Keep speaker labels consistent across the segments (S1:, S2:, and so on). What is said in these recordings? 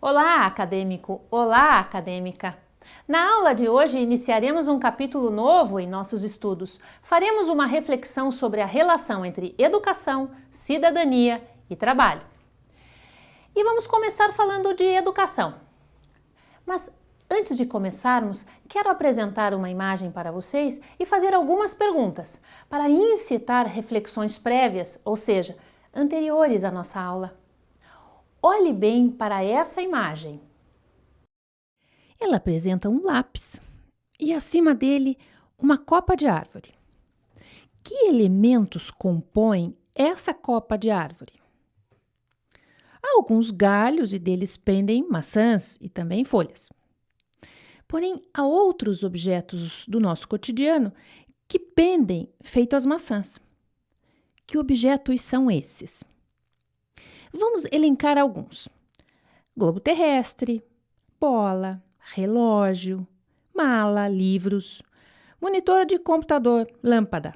S1: Olá, acadêmico! Olá, acadêmica! Na aula de hoje iniciaremos um capítulo novo em nossos estudos. Faremos uma reflexão sobre a relação entre educação, cidadania e trabalho. E vamos começar falando de educação. Mas antes de começarmos, quero apresentar uma imagem para vocês e fazer algumas perguntas para incitar reflexões prévias, ou seja, anteriores à nossa aula. Olhe bem para essa imagem.
S2: Ela apresenta um lápis e acima dele uma copa de árvore. Que elementos compõem essa copa de árvore? Há alguns galhos e deles pendem maçãs e também folhas. Porém, há outros objetos do nosso cotidiano que pendem feito as maçãs. Que objetos são esses? Vamos elencar alguns: globo terrestre, bola, relógio, mala, livros, monitor de computador, lâmpada,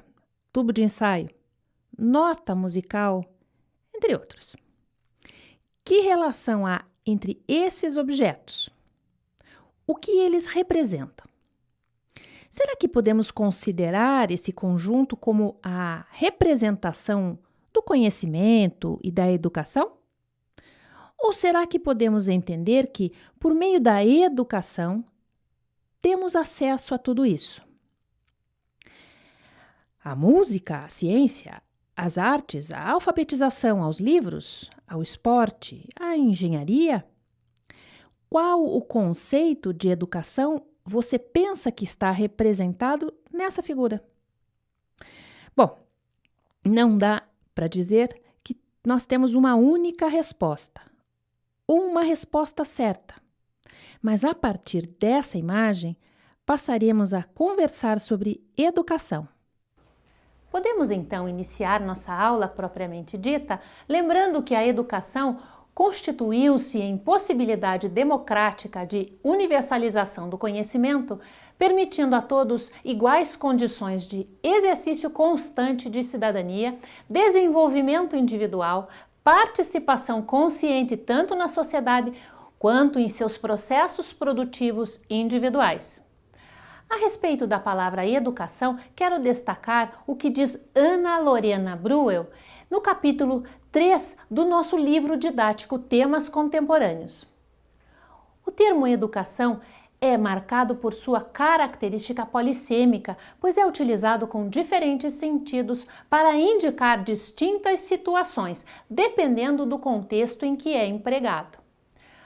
S2: tubo de ensaio, nota musical, entre outros. Que relação há entre esses objetos? O que eles representam? Será que podemos considerar esse conjunto como a representação do conhecimento e da educação? Ou será que podemos entender que, por meio da educação, temos acesso a tudo isso? A música, a ciência, as artes, a alfabetização, aos livros, ao esporte, à engenharia? Qual o conceito de educação você pensa que está representado nessa figura? Bom, não dá para dizer que nós temos uma única resposta, ou uma resposta certa. Mas a partir dessa imagem, passaremos a conversar sobre educação.
S1: Podemos então iniciar nossa aula propriamente dita, lembrando que a educação constituiu-se em possibilidade democrática de universalização do conhecimento, permitindo a todos iguais condições de exercício constante de cidadania, desenvolvimento individual, participação consciente tanto na sociedade quanto em seus processos produtivos individuais. A respeito da palavra educação, quero destacar o que diz Ana Lorena Bruel no capítulo 3 do nosso livro didático Temas Contemporâneos. O termo educação é marcado por sua característica polissêmica, pois é utilizado com diferentes sentidos para indicar distintas situações, dependendo do contexto em que é empregado.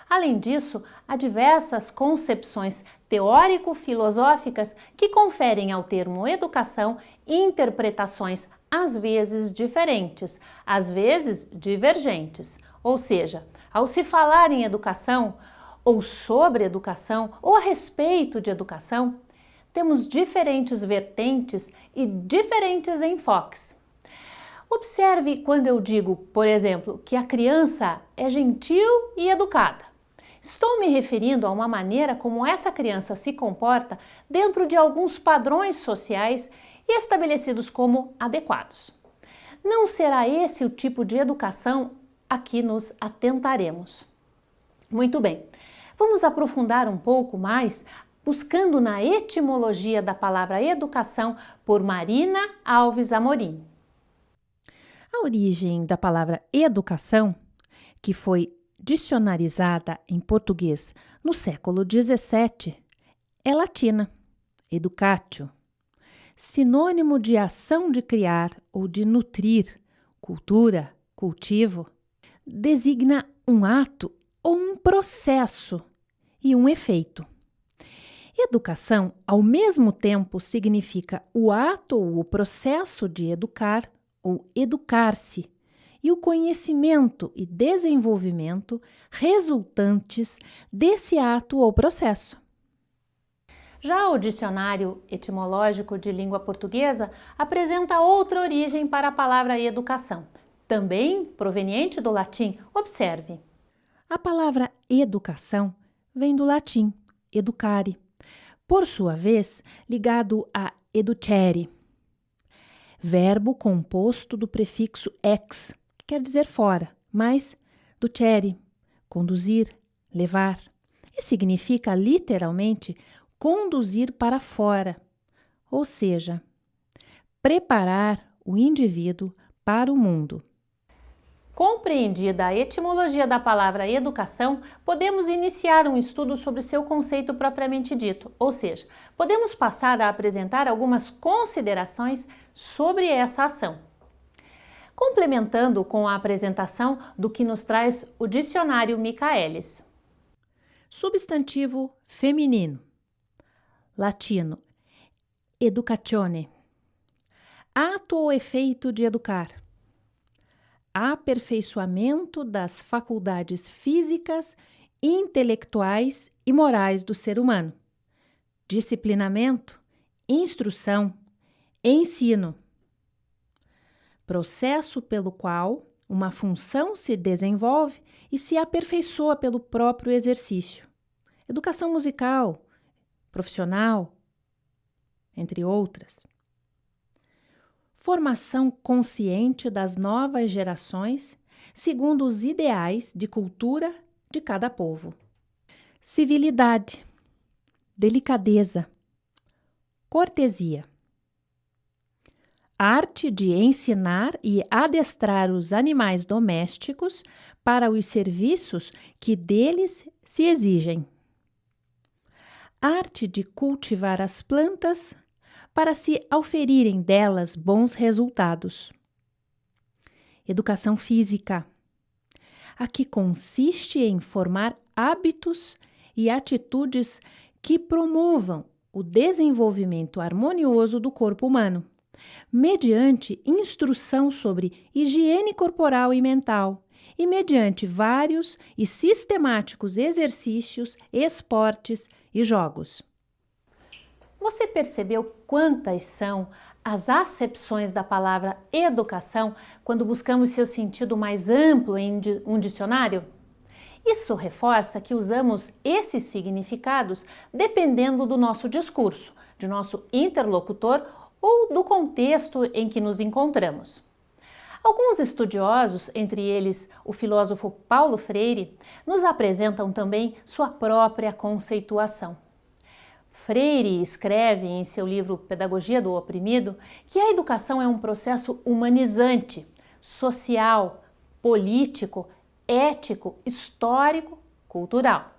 S1: Além disso, há diversas concepções teórico-filosóficas que conferem ao termo educação interpretações às vezes diferentes, às vezes divergentes. Ou seja, ao se falar em educação, ou sobre educação, ou a respeito de educação, temos diferentes vertentes e diferentes enfoques. Observe quando eu digo, por exemplo, que a criança é gentil e educada. Estou me referindo a uma maneira como essa criança se comporta dentro de alguns padrões sociais estabelecidos como adequados. Não será esse o tipo de educação a que nos atentaremos. Muito bem, vamos aprofundar um pouco mais buscando na etimologia da palavra educação por Marina Alves Amorim.
S2: A origem da palavra educação, que foi dicionarizada em português no século XVII, é latina, educatio, sinônimo de ação de criar ou de nutrir, cultura, cultivo, designa um ato ou um processo e um efeito. Educação, ao mesmo tempo, significa o ato ou o processo de educar ou educar-se, e o conhecimento e desenvolvimento resultantes desse ato ou processo.
S1: Já o dicionário etimológico de língua portuguesa apresenta outra origem para a palavra educação, também proveniente do latim. Observe.
S2: A palavra educação vem do latim educare, por sua vez ligado a educere, verbo composto do prefixo ex, quer dizer fora, mas ducere, conduzir, levar, e significa literalmente conduzir para fora, ou seja, preparar o indivíduo para o mundo.
S1: Compreendida a etimologia da palavra educação, podemos iniciar um estudo sobre seu conceito propriamente dito, ou seja, podemos passar a apresentar algumas considerações sobre essa ação. Complementando com a apresentação do que nos traz o dicionário Michaelis.
S2: Substantivo feminino. Latino. Educatione. Ato ou efeito de educar. Aperfeiçoamento das faculdades físicas, intelectuais e morais do ser humano. Disciplinamento, instrução, ensino. Processo pelo qual uma função se desenvolve e se aperfeiçoa pelo próprio exercício. Educação musical, profissional, entre outras. Formação consciente das novas gerações, segundo os ideais de cultura de cada povo. Civilidade, delicadeza, cortesia. Arte de ensinar e adestrar os animais domésticos para os serviços que deles se exigem. Arte de cultivar as plantas para se auferirem delas bons resultados. Educação física. Aqui consiste em formar hábitos e atitudes que promovam o desenvolvimento harmonioso do corpo humano, mediante instrução sobre higiene corporal e mental e mediante vários e sistemáticos exercícios, esportes e jogos.
S1: Você percebeu quantas são as acepções da palavra educação quando buscamos seu sentido mais amplo em um dicionário? Isso reforça que usamos esses significados dependendo do nosso discurso, de nosso interlocutor ou do contexto em que nos encontramos. Alguns estudiosos, entre eles o filósofo Paulo Freire, nos apresentam também sua própria conceituação. Freire escreve em seu livro Pedagogia do Oprimido que a educação é um processo humanizante, social, político, ético, histórico, cultural.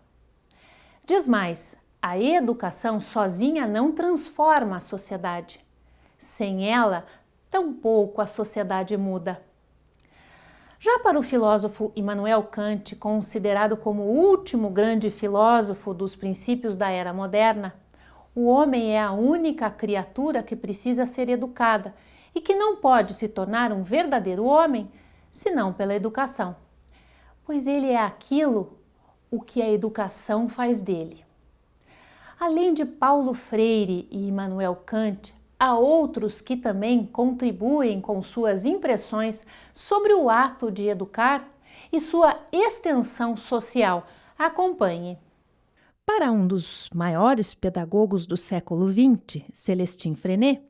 S1: Diz mais, a educação sozinha não transforma a sociedade. Sem ela, tampouco a sociedade muda. Já para o filósofo Immanuel Kant, considerado como o último grande filósofo dos princípios da era moderna, o homem é a única criatura que precisa ser educada e que não pode se tornar um verdadeiro homem senão pela educação, pois ele é aquilo o que a educação faz dele. Além de Paulo Freire e Immanuel Kant, há outros que também contribuem com suas impressões sobre o ato de educar e sua extensão social. Acompanhe.
S2: Para um dos maiores pedagogos do século XX, Celestin Freinet,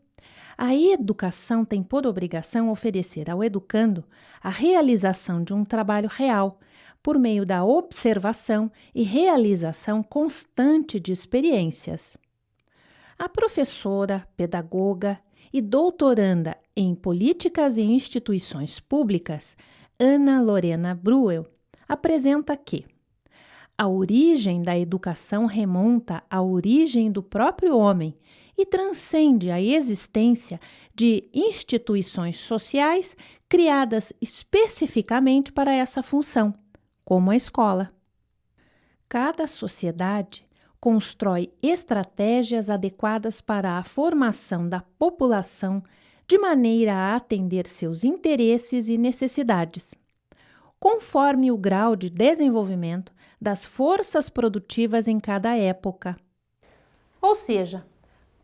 S2: a educação tem por obrigação oferecer ao educando a realização de um trabalho real, por meio da observação e realização constante de experiências. A professora, pedagoga e doutoranda em Políticas e Instituições Públicas, Ana Lorena Bruel, apresenta que a origem da educação remonta à origem do próprio homem e transcende a existência de instituições sociais criadas especificamente para essa função, como a escola. Cada sociedade constrói estratégias adequadas para a formação da população de maneira a atender seus interesses e necessidades, conforme o grau de desenvolvimento das forças produtivas em cada época.
S1: Ou seja,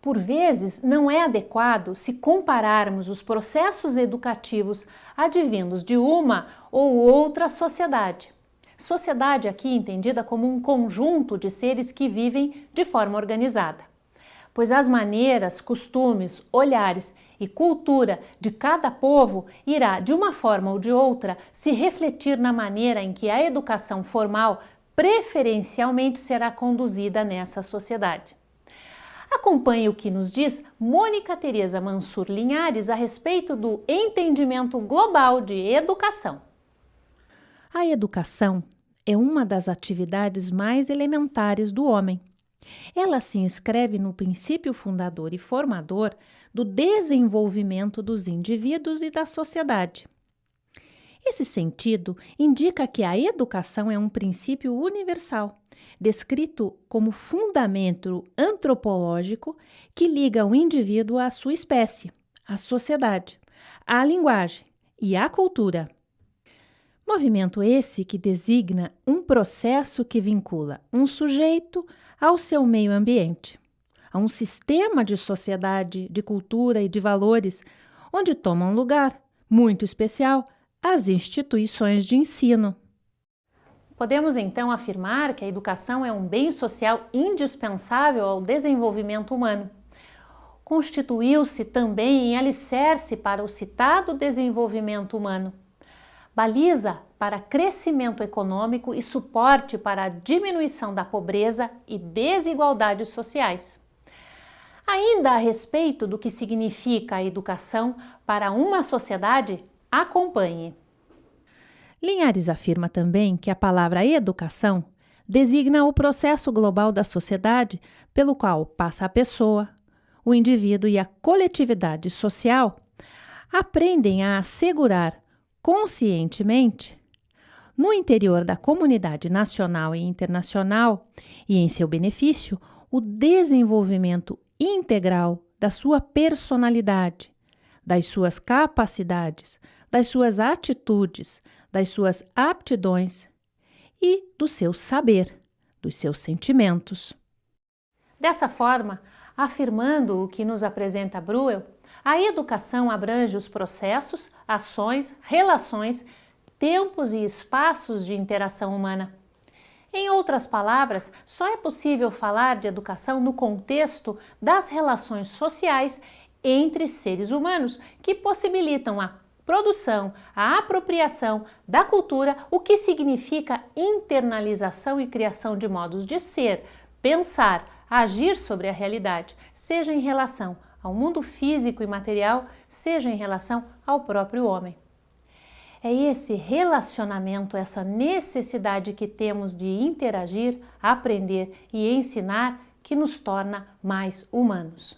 S1: por vezes não é adequado se compararmos os processos educativos advindos de uma ou outra sociedade. Sociedade aqui entendida como um conjunto de seres que vivem de forma organizada, pois as maneiras, costumes, olhares e cultura de cada povo irá, de uma forma ou de outra, se refletir na maneira em que a educação formal preferencialmente será conduzida nessa sociedade. Acompanhe o que nos diz Mônica Tereza Mansur Linhares a respeito do entendimento global de educação.
S2: A educação é uma das atividades mais elementares do homem. Ela se inscreve no princípio fundador e formador do desenvolvimento dos indivíduos e da sociedade. Esse sentido indica que a educação é um princípio universal, descrito como fundamento antropológico que liga o indivíduo à sua espécie, à sociedade, à linguagem e à cultura. Movimento esse que designa um processo que vincula um sujeito ao seu meio ambiente, a um sistema de sociedade, de cultura e de valores, onde tomam lugar, muito especial, as instituições de ensino.
S1: Podemos então afirmar que a educação é um bem social indispensável ao desenvolvimento humano. Constituiu-se também em alicerce para o citado desenvolvimento humano. Baliza para crescimento econômico e suporte para a diminuição da pobreza e desigualdades sociais. Ainda a respeito do que significa a educação para uma sociedade, acompanhe.
S2: Linhares afirma também que a palavra educação designa o processo global da sociedade pelo qual passa a pessoa, o indivíduo e a coletividade social aprendem a assegurar conscientemente, no interior da comunidade nacional e internacional e em seu benefício, o desenvolvimento integral da sua personalidade, das suas capacidades, das suas atitudes, das suas aptidões e do seu saber, dos seus sentimentos.
S1: Dessa forma, afirmando o que nos apresenta Bruegel, a educação abrange os processos, ações, relações, tempos e espaços de interação humana. Em outras palavras, só é possível falar de educação no contexto das relações sociais entre seres humanos, que possibilitam a produção, a apropriação da cultura, o que significa internalização e criação de modos de ser, pensar, agir sobre a realidade, seja em relação ao mundo físico e material, seja em relação ao próprio homem. É esse relacionamento, essa necessidade que temos de interagir, aprender e ensinar que nos torna mais humanos.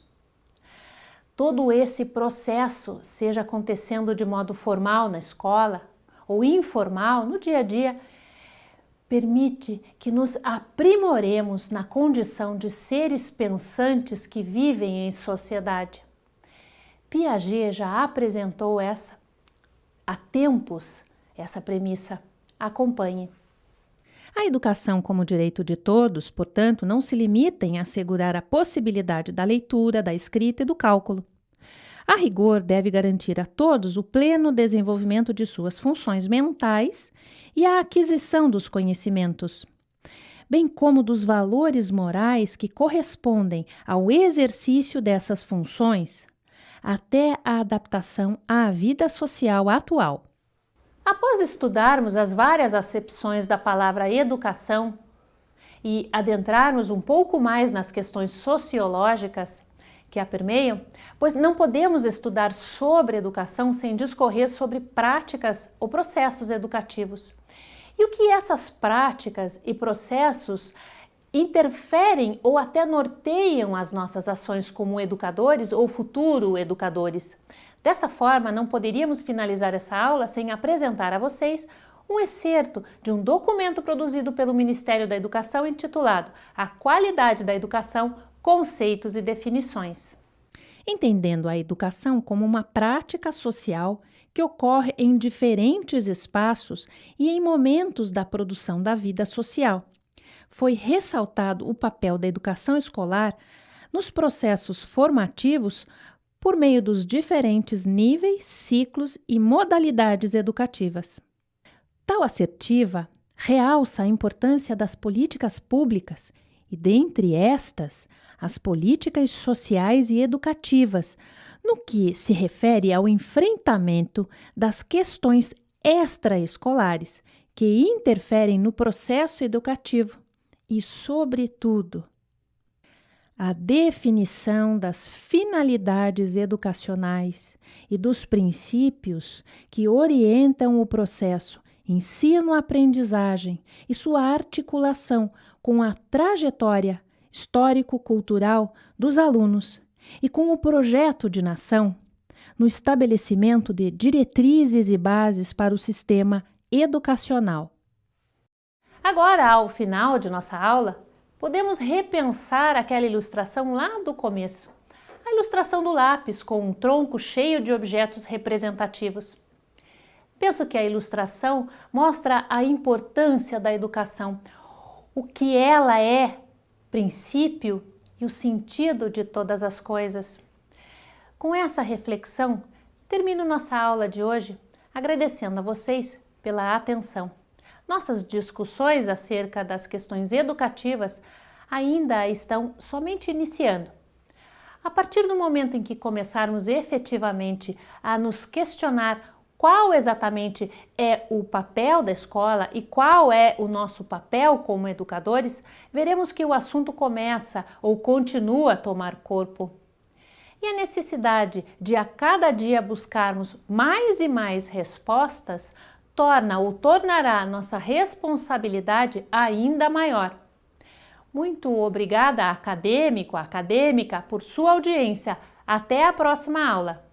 S1: Todo esse processo, seja acontecendo de modo formal na escola ou informal no dia a dia, permite que nos aprimoremos na condição de seres pensantes que vivem em sociedade. Piaget já apresentou há tempos essa premissa. Acompanhe.
S2: A educação como direito de todos, portanto, não se limita em assegurar a possibilidade da leitura, da escrita e do cálculo. A rigor, deve garantir a todos o pleno desenvolvimento de suas funções mentais e a aquisição dos conhecimentos, bem como dos valores morais que correspondem ao exercício dessas funções, até a adaptação à vida social atual.
S1: Após estudarmos as várias acepções da palavra educação e adentrarmos um pouco mais nas questões sociológicas que a permeiam, pois não podemos estudar sobre educação sem discorrer sobre práticas ou processos educativos. E o que essas práticas e processos interferem ou até norteiam as nossas ações como educadores ou futuro educadores. Dessa forma, não poderíamos finalizar essa aula sem apresentar a vocês um excerto de um documento produzido pelo Ministério da Educação intitulado A Qualidade da Educação, Conceitos e Definições.
S2: Entendendo a educação como uma prática social que ocorre em diferentes espaços e em momentos da produção da vida social. Foi ressaltado o papel da educação escolar nos processos formativos por meio dos diferentes níveis, ciclos e modalidades educativas. Tal assertiva realça a importância das políticas públicas e, dentre estas, as políticas sociais e educativas, no que se refere ao enfrentamento das questões extraescolares que interferem no processo educativo e, sobretudo, a definição das finalidades educacionais e dos princípios que orientam o processo ensino-aprendizagem e sua articulação com a trajetória histórico-cultural dos alunos e com o projeto de nação no estabelecimento de diretrizes e bases para o sistema educacional.
S1: Agora, ao final de nossa aula, podemos repensar aquela ilustração lá do começo. A ilustração do lápis com um tronco cheio de objetos representativos. Penso que a ilustração mostra a importância da educação, o que ela é, princípio e o sentido de todas as coisas. Com essa reflexão, termino nossa aula de hoje agradecendo a vocês pela atenção. Nossas discussões acerca das questões educativas ainda estão somente iniciando. A partir do momento em que começarmos efetivamente a nos questionar qual exatamente é o papel da escola e qual é o nosso papel como educadores, veremos que o assunto começa ou continua a tomar corpo. E a necessidade de a cada dia buscarmos mais e mais respostas torna ou tornará nossa responsabilidade ainda maior. Muito obrigada, acadêmico, acadêmica, por sua audiência. Até a próxima aula!